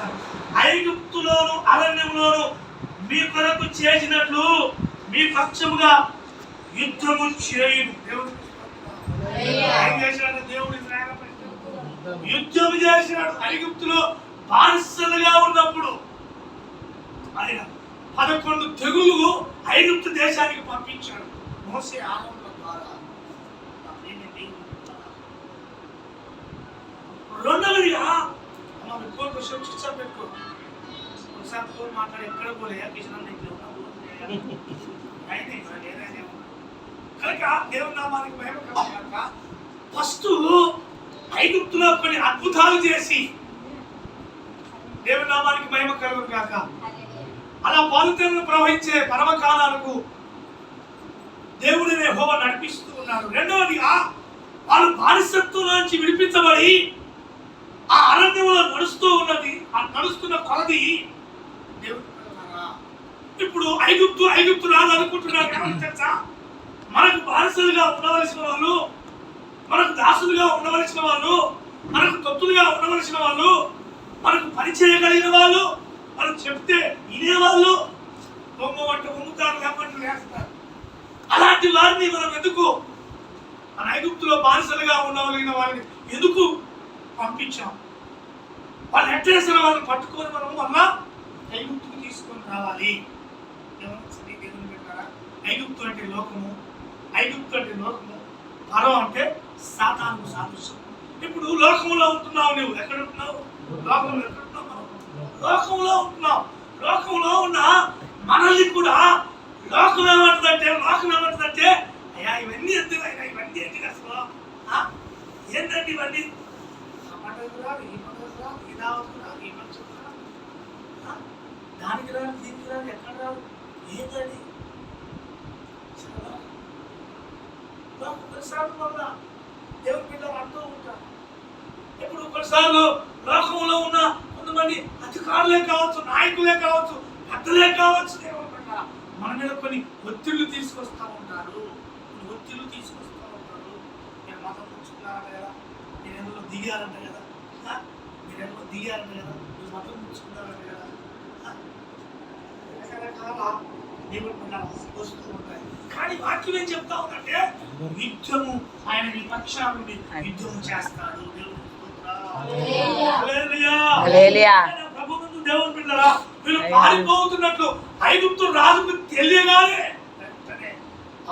చేస్తారు. ఐగుప్తులోను అరణ్యంలోను మీ కొరకు చేసినట్లు మీ పక్షముగా యుద్ధము చేయును. దేవుడు ఏం చేశాడు? దేవుడు యుద్ధం చేసినాడు. ఐగుప్తులో బానిసలుగా ఉన్నప్పుడు ఆయన 11 తెగులు ఐగుప్తు దేశానికి పంపించాడు మోసే ఆనందం ద్వారా. రెండవదిగా మనం కోర్టు శిక్షణ పెట్టుకో. ఒకసారి ఫోన్ మాట్లాడి ఎక్కడ పోలే కిషన్ కనుక దేవుని నామానికి మహిమ కలుగుగాక. ఫస్ట్ ఐగుప్తులో కొన్ని అద్భుతాలు చేసి దేవుని నామానికి మహిమ కలుగుగాక. అలా పాలుతేలను ప్రవహించే పరమకాలాలకు దేవుడిని యెహోవా నడిపిస్తూ ఉన్నాడు. రెండవదిగా వాళ్ళు బానిసత్వం నుంచి విడిపించబడి ఆ అరణ్యంలో నడుస్తున్న కొలది దేవుడు ఇప్పుడు ఐగుప్తు రాదు అనుకుంటున్నారు. తెలుసా, మనకు బానిసలుగా ఉండవలసిన వాళ్ళు, మనకు దాసులుగా ఉండవలసిన వాళ్ళు, మనకు తొత్తులుగా ఉండవలసిన వాళ్ళు, మనకు పని చేయగలిగిన వాళ్ళు, మనం చెప్తే వినేవాళ్ళు బొమ్మవంట వంగుతారు, లేకపోతే వేస్తారు. అలాంటి వారిని మనం ఎందుకు మన ఐగుప్తులో బానిసలుగా ఉండవలిగిన వారిని ఎందుకు పంపించాం? వాళ్ళు ఎట్లేసిన వాళ్ళని పట్టుకొని మనం మళ్ళా ఐగుప్తుకు తీసుకొని రావాలి. ఐగుప్తు అంటే లోకము, పరో అంటే సాతానుకు సాదృశ్యం. ఇప్పుడు లోకంలో ఉంటున్నావు. నువ్వు ఎక్కడ ఉంటున్నావు? లోకంలో ఎక్కడున్నావు? లోకంలో ఉంటున్నావు. లోకంలో ఉన్న మనల్ని కూడా లోకం ఏమంటుందంటే అయ్యా ఇవన్నీ ఎందుకు అయినా, ఇవన్నీ ఎందుకు అసలు ఏంటంటే ఇవన్నీ దానికి రాదు, దీనికి రాదు, ఎక్కడ రాదు, ఏంటండి కొన్నిసార్లు వల్ల దేవుని పిల్లలు అంటూ ఉంటారు. ఇప్పుడు కొన్నిసార్లు లోకంలో ఉన్న కొంతమంది అధికారులే కావచ్చు, నాయకులే కావచ్చు, పెద్దలే కావచ్చు, దేవుని పిల్ల మన మీద కొన్ని ఒత్తిళ్లు తీసుకొస్తూ ఉంటారు. మీరు మతం పుచ్చుకున్నారంట కదా, మీరు ఎందులో దిగారంట కదా, మీరు మతం పుచ్చుకున్నారంట కదా, రకరకాల దేవుని పిల్లలు వస్తూ ఉంటాయి. కానీ వాక్యం ఏం చెప్తా ఉందంటే యుద్ధము ఆయన నీ పక్షాల నుండి యుద్ధము చేస్తాడు. ప్రభు ముందు దేవుని పిల్లరా వీళ్ళు పారిపోతున్నట్లు ఐగుప్తు రాజుకు తెలియగానే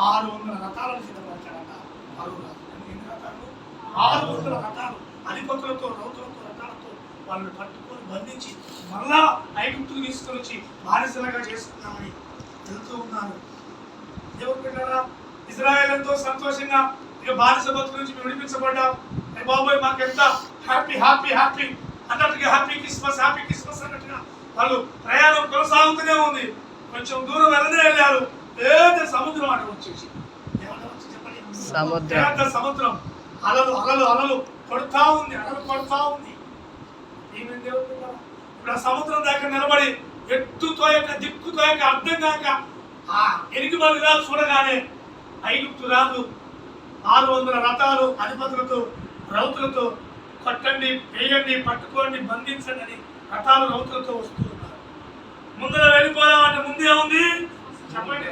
600 రథాలను సిద్ధపరిచాడట. 600 రథాలు అధిపతులతో, రౌతులతో, రథాలతో వాళ్ళని పట్టుకొని బంధించి మళ్ళా ఐగుప్తుకు తీసుకొని వచ్చి బానిసలుగా చేసుకున్నామని వెళ్తూ ఉన్నారు. దేవుని పిల్లరా ఇజ్రాయేల్ ఎంతో సంతోషంగా ఇక బానిస బతుకు నుంచి మేము విడిపించబడ్డాం. బాబోయ్ మాకెంత హ్యాపీ అన్నట్టుగా హ్యాపీ క్రిస్మస్ అన్నట్టుగా వాళ్ళు ప్రయాణం కొనసాగుతూనే ఉంది. కొంచెం దూరం వెళ్ళారు, పెద్ద సముద్రం అని వచ్చేసి సముద్రం అలలు కొడుతా ఉంది. ఏమైంది దేవుని పిల్లరా? ఇప్పుడు ఆ సముద్రం దాకా నిలబడి దిక్కుతో అర్థం కాక ఆ ఎనిమిది రాజు చూడగానే ఐగుప్తు రాజు 600 రథాలు అధిపతులతో, రౌతులతో కొట్టండి, వేయండి, పట్టుకోండి, బంధించండి అని రథాలు, రౌతులతో వస్తూ ఉన్నారు. ముందర వెళ్ళిపోయామంటే ముందే ఉంది చెప్పండి.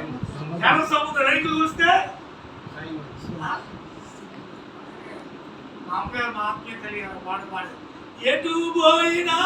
జ్ఞాన సముద్రం వెనక్కి చూస్తే మా ఆత్మీయ తెలియాలి. వాడు ఎటు పోయినా